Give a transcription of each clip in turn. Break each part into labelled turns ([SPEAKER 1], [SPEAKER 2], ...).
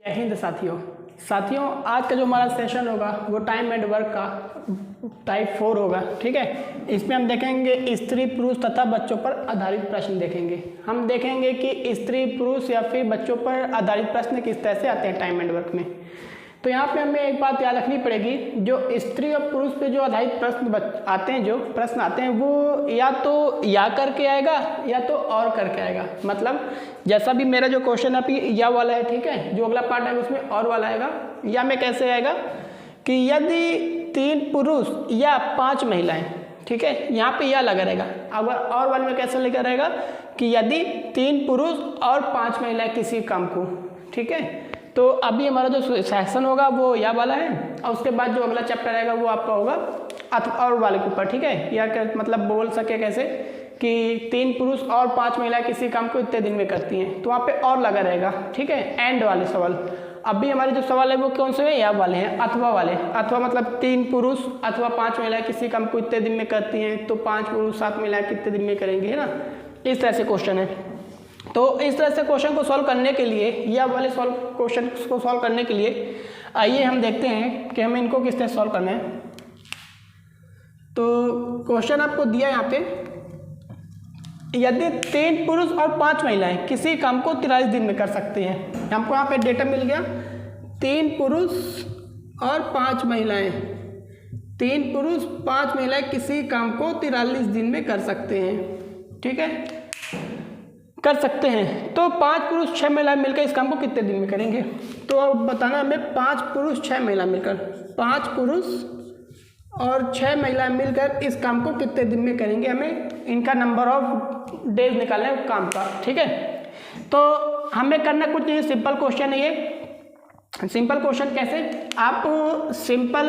[SPEAKER 1] जय हिंद साथियों, आज का जो हमारा सेशन होगा वो टाइम एंड वर्क का टाइप 4 होगा। ठीक है, इसमें हम देखेंगे स्त्री पुरुष तथा बच्चों पर आधारित प्रश्न देखेंगे। हम देखेंगे कि स्त्री पुरुष या फिर बच्चों पर आधारित प्रश्न किस तरह से आते हैं टाइम एंड वर्क में। तो यहाँ पे हमें एक बात याद रखनी पड़ेगी, जो स्त्री और पुरुष पे जो आधारित प्रश्न आते हैं वो या तो या करके आएगा या तो और करके आएगा। मतलब जैसा भी मेरा जो क्वेश्चन अभी या वाला है, ठीक है, जो अगला पार्ट है उसमें और वाला आएगा। या में कैसे आएगा कि यदि 3 पुरुष या 5 महिलाएं, ठीक है, यहाँ पे या लगा रहेगा। अगर और वाले में कैसे लेकर रहेगा कि यदि 3 पुरुष और 5 महिलाएं किसी काम को, ठीक है। तो अभी हमारा जो सेक्शन होगा वो या वाला है, और उसके बाद जो अगला चैप्टर आएगा वो आपका होगा और वाले के ऊपर। ठीक है, या मतलब बोल सके कैसे कि 3 पुरुष और 5 महिलाएं किसी काम को इतने दिन में करती हैं, तो वहाँ पे और लगा रहेगा। ठीक है, एंड वाले सवाल। अभी हमारे जो सवाल है वो कौन से हैं? या वाले हैं, अथवा वाले। अथवा मतलब 3 पुरुष अथवा 5 महिलाएं किसी काम को इतने दिन में करती हैं, तो 5 पुरुष 7 महिलाएं कितने दिन में करेंगे, है ना। इस तरह से क्वेश्चन है। तो इस तरह से क्वेश्चन को सॉल्व करने के लिए, या वाले क्वेश्चन को सॉल्व करने के लिए आइए हम देखते हैं कि हमें इनको किस तरह सॉल्व करना है। तो क्वेश्चन आपको दिया यहाँ पे, यदि 3 पुरुष और 5 महिलाएं किसी काम को 43 दिन में कर सकते हैं। हमको यहाँ पे डेटा मिल गया, 3 पुरुष और 5 महिलाएं, 3 पुरुष 5 महिलाएं किसी काम को 43 दिन में कर सकते हैं। ठीक है, कर सकते हैं। तो 5 पुरुष 6 महिलाएं मिलकर इस काम को कितने दिन में करेंगे? तो अब बताना हमें 5 पुरुष 6 महिला मिलकर, 5 पुरुष और 6 महिलाएं मिलकर इस काम को कितने दिन में करेंगे। हमें इनका नंबर ऑफ डेज निकालना है काम का। ठीक है, तो हमें करना कुछ नहीं, सिंपल क्वेश्चन है ये। सिंपल क्वेश्चन कैसे, आप सिंपल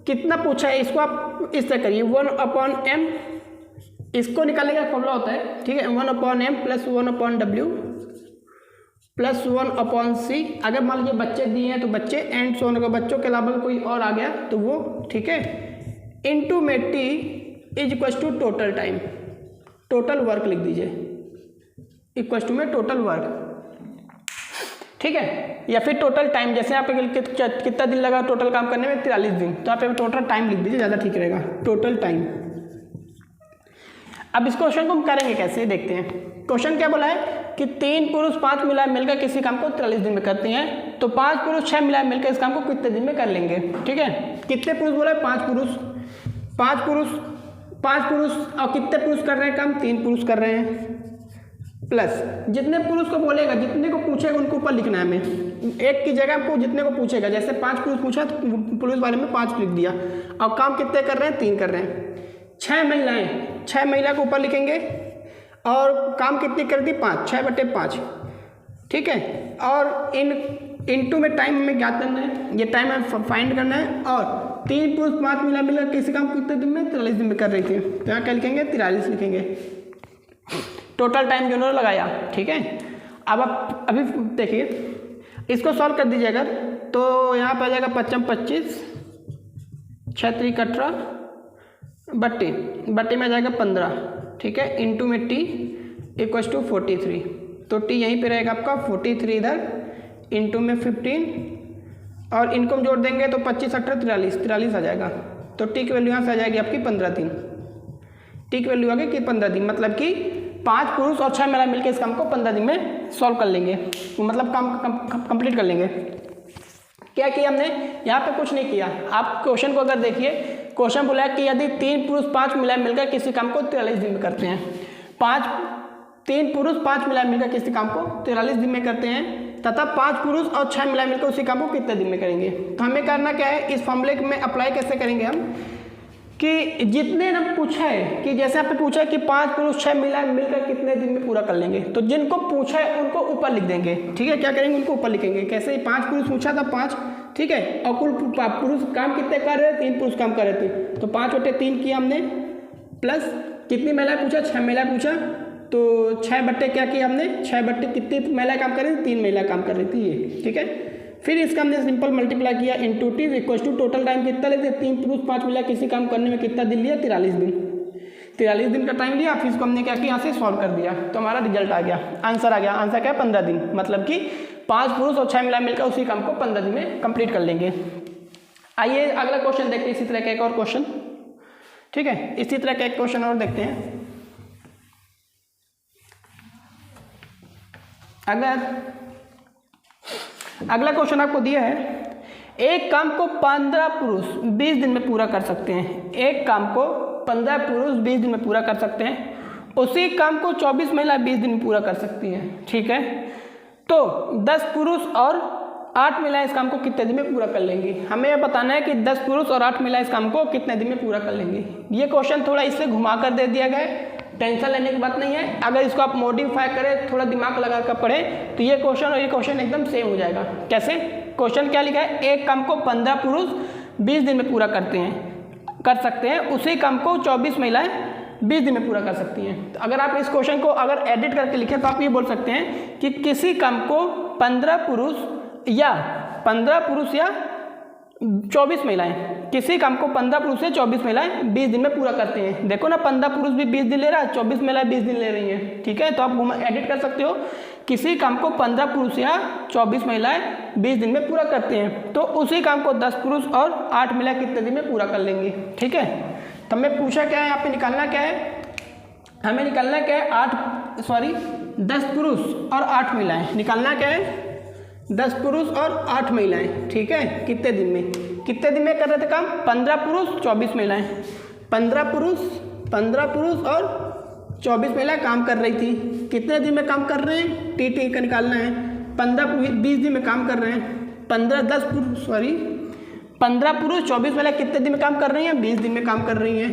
[SPEAKER 1] कितना पूछा है इसको आप इस तरह करिए, 1/m, इसको निकालने का फॉर्मूला होता है, ठीक है, 1/m + 1/w + 1/c। अगर मान लीजिए बच्चे दिए हैं तो बच्चे, एंड सो ऑन, बच्चों के अलावा कोई और आ गया तो वो, ठीक है, इनटू में t = total time, total work लिख दीजिए, इक्वल टू में टोटल वर्क। ठीक है, या फिर टोटल टाइम, जैसे यहाँ पे कितना दिन लगा टोटल काम करने में, 43 दिन, तो यहाँ पे टोटल टाइम लिख दीजिए, ज़्यादा ठीक रहेगा, टोटल टाइम। अब इस क्वेश्चन को हम करेंगे कैसे, देखते हैं। क्वेश्चन क्या बोला है कि 3 पुरुष 5 महिलाएं मिलकर किसी काम को 43 दिन में करती हैं, तो 5 पुरुष 6 महिलाएं मिलकर इस काम को कितने दिन में कर लेंगे। ठीक है, कितने पुरुष बोला है? 5 पुरुष और कितने पुरुष कर रहे हैं काम? 3 पुरुष कर रहे हैं, प्लस जितने पुरुष को बोलेगा, जितने को पूछेगा उनको ऊपर लिखना है हमें, एक की जगह आपको जितने को पूछेगा, जैसे 5 पुरुष पूछा तो पुरुष वाले में 5 लिख दिया, और काम कितने कर रहे हैं? 3 कर रहे हैं। 6 महिला को ऊपर लिखेंगे, और काम कितनी कर दी? 5, 6/5। ठीक है, और इनटू में टाइम हमें ज्ञात करना है, ये टाइम हमें फाइंड करना है। और 3 पुरुष 5 महिला मिलकर किसी काम कितने दिन में? 43 दिन में कर रही थी, तो यहाँ क्या लिखेंगे? 43 लिखेंगे, टोटल टाइम जो उन्होंने लगाया। ठीक है, अब आप अभी देखिए, इसको सॉल्व कर दीजिएगा तो यहाँ पर आ जाएगा 5 × 25, 6 × 3 = 18, बट्टे में आ जाएगा 15। ठीक है, इनटू में t = 43, तो t यहीं पे रहेगा आपका, 43 इधर, इनटू में 15, और इनको हम जोड़ देंगे तो 25 × 18 = 43 आ जाएगा। तो t की वैल्यू यहाँ से आ जाएगी आपकी 15 दिन। t की वैल्यू आ गई कि 15 दिन, मतलब कि 5 पुरुष और 6 महिला मिलकर इस काम को 15 दिन में सॉल्व कर लेंगे, मतलब काम कंप्लीट कर लेंगे। क्या किया हमने? यहाँ पे कुछ नहीं किया। आप क्वेश्चन को अगर देखिए, क्वेश्चन बोला है कि यदि 3 पुरुष 5 महिलाएं मिलकर किसी काम को 43 दिन में करते हैं, 3 पुरुष 5 महिलाएं मिलकर किसी काम को 43 दिन में करते हैं, तथा 5 पुरुष और 6 महिलाएं मिलकर उसी काम को कितने दिन में करेंगे। तो हमें करना क्या है, इस फॉर्मूले में अप्लाई कैसे करेंगे हम, कि जितने ने पूछा है, कि जैसे आपने पूछा है कि 5 पुरुष 6 महिलाएं मिलकर कितने दिन में पूरा कर लेंगे, तो जिनको पूछा है उनको ऊपर लिख देंगे। ठीक है, क्या करेंगे? उनको ऊपर लिखेंगे। कैसे? 5 पुरुष पूछा था 5, ठीक है, और कुल पुरुष काम कितने कर रहे थे? 3 पुरुष काम कर रहे थे, तो 5/3 किया हमने, प्लस कितनी महिलाएं पूछा? 6 महिलाएं पूछा, तो 6 क्या किया हमने? 6 कितनी महिलाएं काम कर रही थी? 3 महिलाएं काम कर रही थी ये। ठीक है, फिर इसका हमने सिंपल मल्टीप्लाई किया, इनटू t = टोटल टाइम कितना लेते? 3 पुरुष 5 महिला किसी काम करने में कितना दिन लिया? 43 दिन। 43 दिन का टाइम लिया, फिर इसको हमने क्या किया? यहाँ से सॉल्व कर दिया, तो हमारा रिजल्ट आ गया, आंसर आ गया। आंसर क्या है? 15 दिन, मतलब कि 5 पुरुष और 6 महिला मिलकर उसी काम को 15 दिन में कंप्लीट कर लेंगे। आइए अगला क्वेश्चन देखते हैं, इसी तरह का एक और क्वेश्चन। ठीक है, इसी तरह का एक क्वेश्चन और देखते हैं। अगला क्वेश्चन आपको दिया है, एक काम को 15 पुरुष 20 दिन में पूरा कर सकते हैं। एक काम को 15 पुरुष 20 दिन में पूरा कर सकते हैं, उसी काम को 24 महिला 20 दिन में पूरा कर सकती हैं। ठीक है, तो 10 पुरुष और 8 महिला इस काम को कितने दिन में पूरा कर लेंगी। हमें यह बताना है कि 10 पुरुष और 8 महिला इस काम को कितने दिन में पूरा कर लेंगी। ये क्वेश्चन थोड़ा इससे घुमा कर दे दिया गया है, टेंशन लेने की बात नहीं है। अगर इसको आप मॉडिफाई करें, थोड़ा दिमाग लगा कर पढ़ें, तो ये क्वेश्चन और ये क्वेश्चन एकदम सेम हो जाएगा। कैसे? क्वेश्चन क्या लिखा है, एक काम को 15 पुरुष 20 दिन में पूरा कर सकते हैं, उसी काम को 24 महिलाएं 20 दिन में पूरा कर सकती हैं। तो अगर आप इस क्वेश्चन को अगर एडिट करके लिखें तो आप ये बोल सकते हैं कि किसी काम को 15 पुरुष या 24 महिलाएं, किसी काम को 15 पुरुष या 24 महिलाएं 20 दिन में पूरा करते हैं। देखो ना, 15 पुरुष भी 20 दिन ले रहा है, 24 महिलाएं 20 दिन ले रही हैं। ठीक है, तो आप एडिट कर सकते हो, किसी काम को 15 पुरुष या 24 महिलाएं 20 दिन में पूरा करते हैं, तो उसी काम को 10 पुरुष और 8 महिलाएं कितने दिन में पूरा कर लेंगी। ठीक है, तो हमें पूछा क्या है, यहाँ पे निकालना क्या है, हमें निकालना क्या है 10 पुरुष और 8 महिलाएं। निकालना क्या है, 10 पुरुष और 8 महिलाएं। ठीक है, कितने दिन में कर रहे थे काम, 15 पुरुष 24 महिलाएं, 15 पुरुष और 24 महिलाएं काम कर रही थी। कितने दिन में काम कर रहे हैं, टी का निकालना है। 20 दिन में काम कर रहे हैं। 15 पुरुष 24 महिलाएं कितने दिन में काम कर रही हैं, 20 दिन में काम कर रही हैं।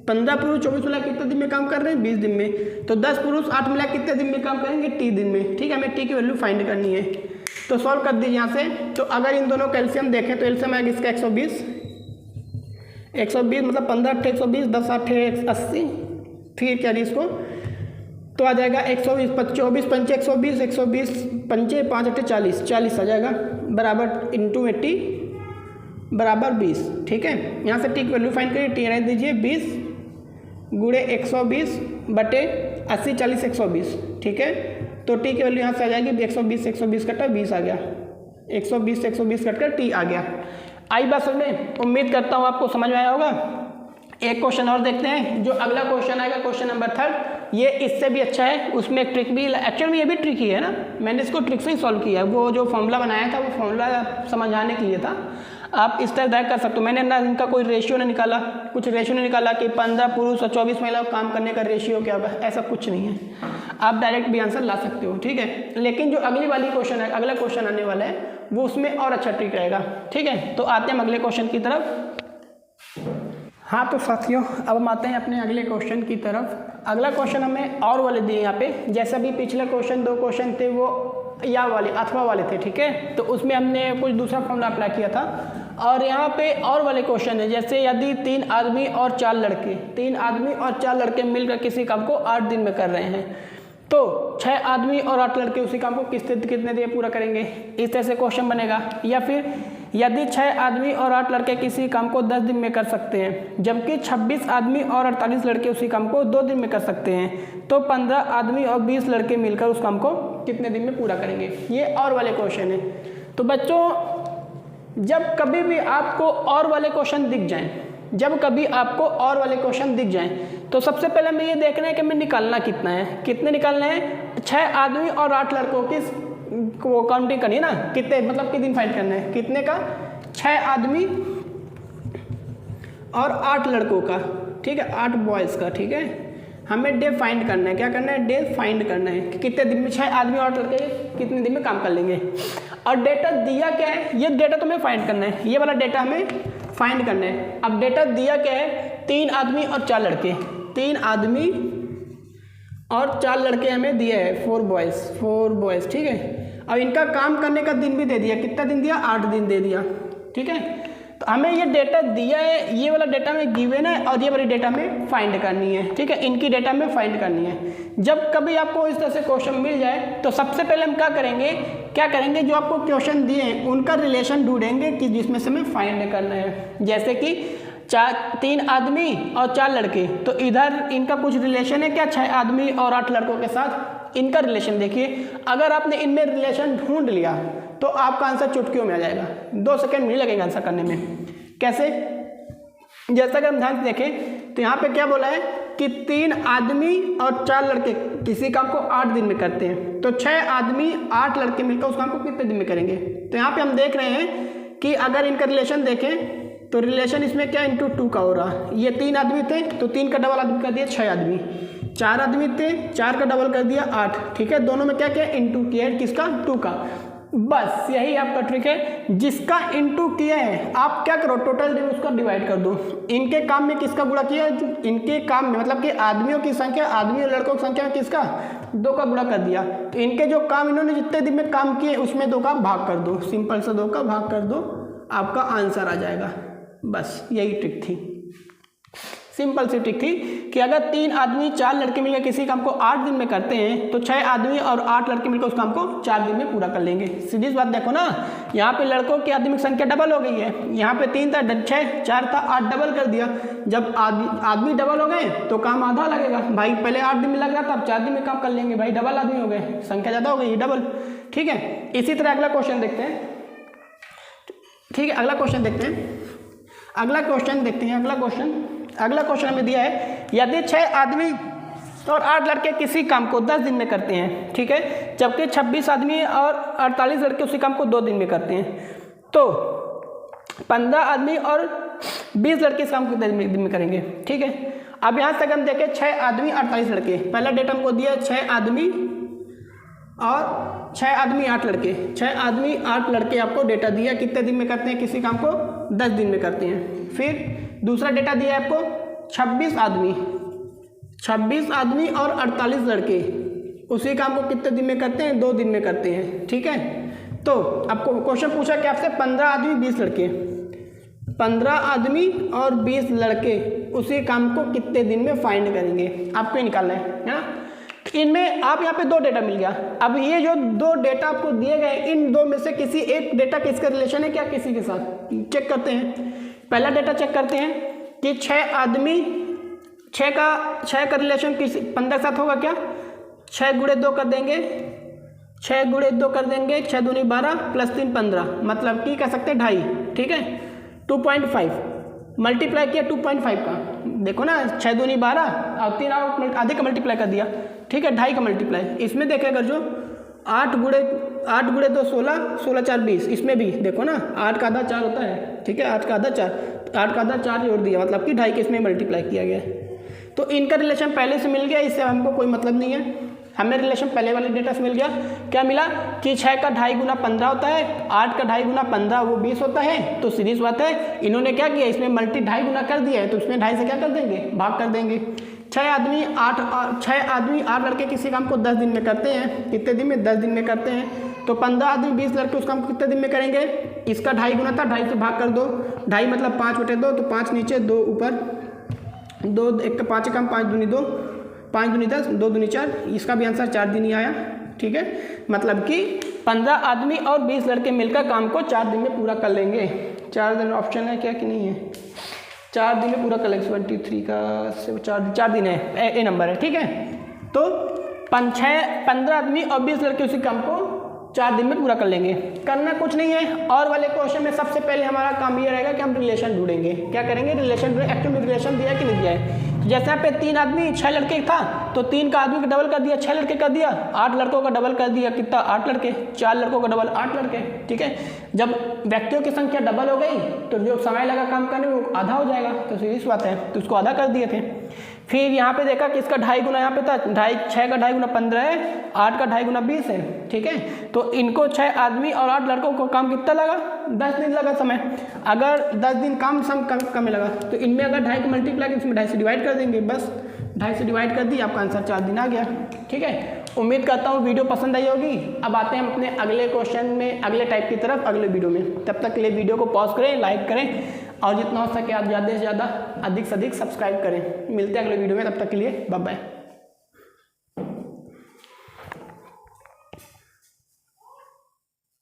[SPEAKER 1] 15 पुरुष 24 महिला कितने दिन में काम कर रहे हैं, 20 दिन में। तो 10 पुरुष 8 महिला कितने दिन में काम करेंगे, टी दिन में। ठीक है, हमें टी की वैल्यू फाइंड करनी है, तो सॉल्व कर दीजिए यहाँ से। तो अगर इन दोनों का एलसीएम देखें तो एलसीएम आएगा इसका 120 मतलब 15 8 120, 10 8 80, फिर क्या इसको तो आ जाएगा 120 24 5 120 120 5 5 8 40 आ जाएगा, बराबर इंटू 80 बराबर 20। ठीक है, यहाँ से टी की वैल्यू फाइंड करिए, टी रह दीजिए 20 गुणे 120 बटे 80 40 120। ठीक है, तो टी की वैल्यू यहाँ से आ जाएगी 120 कटा 20 आ गया, 120 कट कर टी आ गया। आई बात समझ में, उम्मीद करता हूँ आपको समझ में आया होगा। एक क्वेश्चन और देखते हैं, जो अगला क्वेश्चन आएगा क्वेश्चन नंबर 3, ये इससे भी अच्छा है। उसमें एक ट्रिक भी, एक्चुअल में ये भी ट्रिक ही है ना, मैंने इसको ट्रिक से ही सॉल्व किया है। वो जो फॉर्मूला बनाया था वो फॉर्मूला समझाने के लिए था, आप इस तरह कर सकते हो। मैंने ना इनका कोई रेशियो नहीं निकाला, कि 15 पुरुष और 24 महिला काम करने का रेशियो क्या होगा, ऐसा कुछ नहीं है। आप डायरेक्ट भी आंसर ला सकते हो। ठीक है, लेकिन जो अगला क्वेश्चन आने वाला है वो उसमें और अच्छा ट्रिक रहेगा। ठीक है, तो आते हैं अगले क्वेश्चन की तरफ। हाँ तो साथियों, अब हम आते हैं अपने अगले क्वेश्चन की तरफ। अगला क्वेश्चन हमें और वाले दिए यहाँ पे, जैसे अभी पिछले 2 क्वेश्चन थे वो या वाले अथवा वाले थे। ठीक है, तो उसमें हमने कुछ दूसरा फॉर्मूला अप्लाई किया था, और यहाँ पे और वाले क्वेश्चन है, जैसे यदि 3 आदमी और 4 लड़के मिलकर किसी काम को 8 दिन में कर रहे हैं, तो 6 आदमी और 8 लड़के उसी काम को कितने दिन में पूरा करेंगे, इस तरह से क्वेश्चन बनेगा। या फिर यदि 6 आदमी और 8 लड़के किसी काम को 10 दिन में कर सकते हैं, जबकि 26 आदमी और 48 लड़के उसी काम को 2 दिन में कर सकते हैं, तो 15 आदमी और 20 लड़के मिलकर उस काम को कितने दिन में पूरा करेंगे। ये और वाले क्वेश्चन है। तो बच्चों, जब कभी भी आपको और वाले क्वेश्चन दिख जाएं, तो सबसे पहले हमें ये देखना है कि हमें निकालना कितना है। कितने निकालना है, 6 आदमी और 8 लड़कों की वो काउंटिंग करनी है ना, कितने मतलब कितने दिन फाइंड करना है, कितने का, 6 आदमी और 8 लड़कों का। ठीक है, 8 बॉयज़ का। ठीक है, हमें डे फाइंड करना है। क्या करना है, डे फाइंड करना है कि कितने दिन में 6 आदमी और 8 लड़के कितने दिन में काम कर लेंगे। और डेटा दिया क्या है, ये डेटा तो हमें फाइंड करना है, ये वाला डेटा हमें फाइंड करना है। अब डेटा दिया क्या है, 3 आदमी और 4 लड़के, 3 आदमी और 4 लड़के हमें दिए हैं, 4 बॉयज़। ठीक है, अब इनका काम करने का दिन भी दे दिया, कितना दिन दिया, 8 दिन दे दिया। ठीक है, तो हमें ये डेटा दिया है, ये वाला डेटा में गिवन है, और ये वाली डेटा में फाइंड करनी है। ठीक है, इनकी डेटा में फाइंड करनी है। जब कभी आपको इस तरह से क्वेश्चन मिल जाए, तो सबसे पहले हम क्या करेंगे, जो आपको क्वेश्चन दिए हैं उनका रिलेशन ढूंढेंगे कि जिसमें से हमें फाइंड करना है। जैसे कि 3 आदमी और 4 लड़के, तो इधर इनका कुछ रिलेशन है क्या, 6 आदमी और 8 लड़कों के साथ, इनका रिलेशन देखिए, अगर आपने इनमें रिलेशन ढूंढ लिया तो आपका आंसर चुटकियों में आ जाएगा, 2 सेकंड नहीं लगेगा आंसर करने में। कैसे? जैसा कि हम ध्यान से देखें तो यहाँ पे क्या बोला है कि 3 आदमी और 4 लड़के किसी काम को 8 दिन में करते हैं, तो 6 आदमी 8 लड़के मिलकर उस काम को कितने दिन में करेंगे? तो यहाँ पे हम देख रहे हैं कि अगर इनका रिलेशन देखें तो रिलेशन इसमें क्या इंटू 2 का हो रहा है। ये 3 आदमी थे तो 3 का डबल आदमी कर दिया 6 आदमी, 4 आदमी थे 4 का डबल कर दिया 8, ठीक है। दोनों में क्या क्या इंटू किया है, किसका? 2 का। बस यही आपका ट्रिक है, जिसका इंटू किया है आप क्या करो, टोटल दिन उसका डिवाइड कर दो। इनके काम में किसका गुणा किया? इनके काम में मतलब कि आदमियों की संख्या, आदमी और लड़कों की संख्या में किसका? 2 का गुणा कर दिया। तो इनके जो काम इन्होंने जितने दिन में काम किए उसमें 2 का भाग कर दो, सिंपल से 2 का भाग कर दो, आपका आंसर आ जाएगा। बस यही ट्रिक थी, सिंपल सी ट्रिक थी कि अगर 3 आदमी 4 लड़के मिलकर किसी काम को 8 दिन में करते हैं तो 6 आदमी और 8 लड़के मिलकर उस काम को 4 दिन में पूरा कर लेंगे। सीधी बात देखो ना, यहाँ पे लड़कों की आदमी की संख्या डबल हो गई है, यहाँ पे 3 था 6, 4 था 8 डबल कर दिया। जब आदमी डबल हो गए तो काम आधा लगेगा भाई, पहले 8 दिन में लग रहा था अब 4 दिन में काम कर लेंगे भाई, डबल आदमी हो गए, संख्या ज़्यादा हो गई डबल, ठीक है। इसी तरह अगला क्वेश्चन देखते हैं, ठीक है। अगला क्वेश्चन देखते हैं, अगला क्वेश्चन हमें दिया है, यदि 6 आदमी और 8 लड़के किसी काम को 10 दिन में करते हैं, ठीक है, जबकि 26 आदमी और 48 लड़के उसी काम को 2 दिन में करते हैं, तो 15 आदमी और 20 लड़के इस काम को 10 दिन में करेंगे, ठीक है। अब यहाँ तक हम देखें 6 आदमी 48 लड़के, पहला डेटा हमको दिया 6 आदमी और 6 आदमी 8 लड़के, 6 आदमी 8 लड़के आपको डेटा दिया, कितने दिन में करते हैं किसी काम को? 10 दिन में करते हैं। फिर दूसरा डेटा दिया है आपको 26 आदमी और 48 लड़के उसी काम को कितने दिन में करते हैं? 2 दिन में करते हैं, ठीक है। तो आपको क्वेश्चन पूछा कि आपसे 15 आदमी 20 लड़के, 15 आदमी और 20 लड़के उसी काम को कितने दिन में फाइंड करेंगे, आपको निकालना है ना। इनमें आप यहाँ पे 2 डेटा मिल गया। अब ये जो 2 डेटा आपको दिए गए, इन 2 में से किसी एक डेटा किसका रिलेशन है क्या किसी के साथ, चेक करते हैं। पहला डेटा चेक करते हैं कि 6 आदमी 6 का रिलेशन किस 15 के साथ होगा क्या? 6 गुणे 2 कर देंगे, 6 गुणे 2 कर देंगे, 6 दूनी 12 प्लस 3 15, मतलब कि कह सकते हैं 2.5, ठीक है। 2.5 मल्टीप्लाई किया 2.5 का, देखो ना 6 दूनी 12 और 3 और आधे का मल्टीप्लाई कर दिया, ठीक है, 2.5 का मल्टीप्लाई। इसमें देखें अगर जो 8 गुणे 2 16, 16 4 20, इसमें भी देखो ना 8 का आधा 4 होता है, ठीक है, 8 का आधा 4 जोड़ दिया, मतलब कि 2.5 के इसमें मल्टीप्लाई किया गया है। तो इनका रिलेशन पहले से मिल गया, इससे हमको कोई मतलब नहीं है, हमें रिलेशन पहले वाले डेटा से मिल गया। क्या मिला कि 6 का 2.5 गुना 15 होता है, 8 का 2.5 गुना 15 वो 20 होता है। तो सीरीज बात है, इन्होंने क्या किया, इसमें 2.5 गुना कर दिया है तो इसमें 2.5 से क्या कर देंगे, भाग कर देंगे। 6 आदमी 8 लड़के किसी काम को 10 दिन में करते हैं, कितने दिन में? 10 दिन में करते हैं। तो 15 आदमी 20 लड़के उस काम को कितने दिन में करेंगे? इसका 2.5 गुना था, 2.5 से भाग कर दो, 2.5 मतलब 5/2, तो 5 नीचे 2 ऊपर, 2 1 का 5 कम, 5 दूनी 2, 5 दूनी 10, 2 दूनी 4, इसका भी आंसर 4 दिन ही आया, ठीक है। मतलब कि 15 आदमी और 20 लड़के मिलकर काम को 4 दिन में पूरा कर लेंगे। 4 दिन ऑप्शन है क्या कि नहीं है? 4 दिन में पूरा कर लेंगे, 23 का 4 दिन है, ए नंबर है, ठीक है। तो 15 आदमी और 20 लड़के उसी काम को 4 दिन में पूरा कर लेंगे। करना कुछ नहीं है, और वाले क्वेश्चन में सबसे पहले हमारा काम ये रहेगा कि हम रिलेशन ढूंढेंगे। क्या करेंगे? रिलेशन ढूंढेंगे। एक्चुअली रिलेशन दिया कि नहीं दिया है। जैसे यहाँ पे 3 आदमी 6 लड़के था तो 3 का आदमी का डबल कर दिया, 6 लड़के कर दिया, 8 लड़कों का डबल कर दिया, कितना? 8 लड़के, 4 लड़कों का डबल 8 लड़के, ठीक है। जब व्यक्तियों की संख्या डबल हो गई तो जो समय लगा काम करने में वो आधा हो जाएगा, तो सीधी बात है, तो उसको आधा कर दिए थे। फिर यहाँ पे देखा कि इसका 2.5 गुना यहाँ पे था, 6 का 2.5 गुना 15 है, 8 का 2.5 गुना 20 है, ठीक है। तो इनको 6 आदमी और 8 लड़कों को काम कितना लगा? 10 दिन लगा समय। अगर 10 दिन काम कम लगा तो इनमें अगर 2.5 को मल्टीप्लाई किया इसमें 2.5 से डिवाइड कर देंगे, बस 2.5 से डिवाइड कर दी, आपका आंसर 4 दिन आ गया, ठीक है। उम्मीद करता हूँ वीडियो पसंद आई होगी। अब आते हैं अपने अगले क्वेश्चन में, अगले टाइप की तरफ, अगले वीडियो में। तब तक के लिए वीडियो को पॉज करें, लाइक करें और जितना हो सके आप ज़्यादा से ज़्यादा अधिक से अधिक सब्सक्राइब करें। मिलते हैं अगले वीडियो में, तब तक के लिए बाय बाय।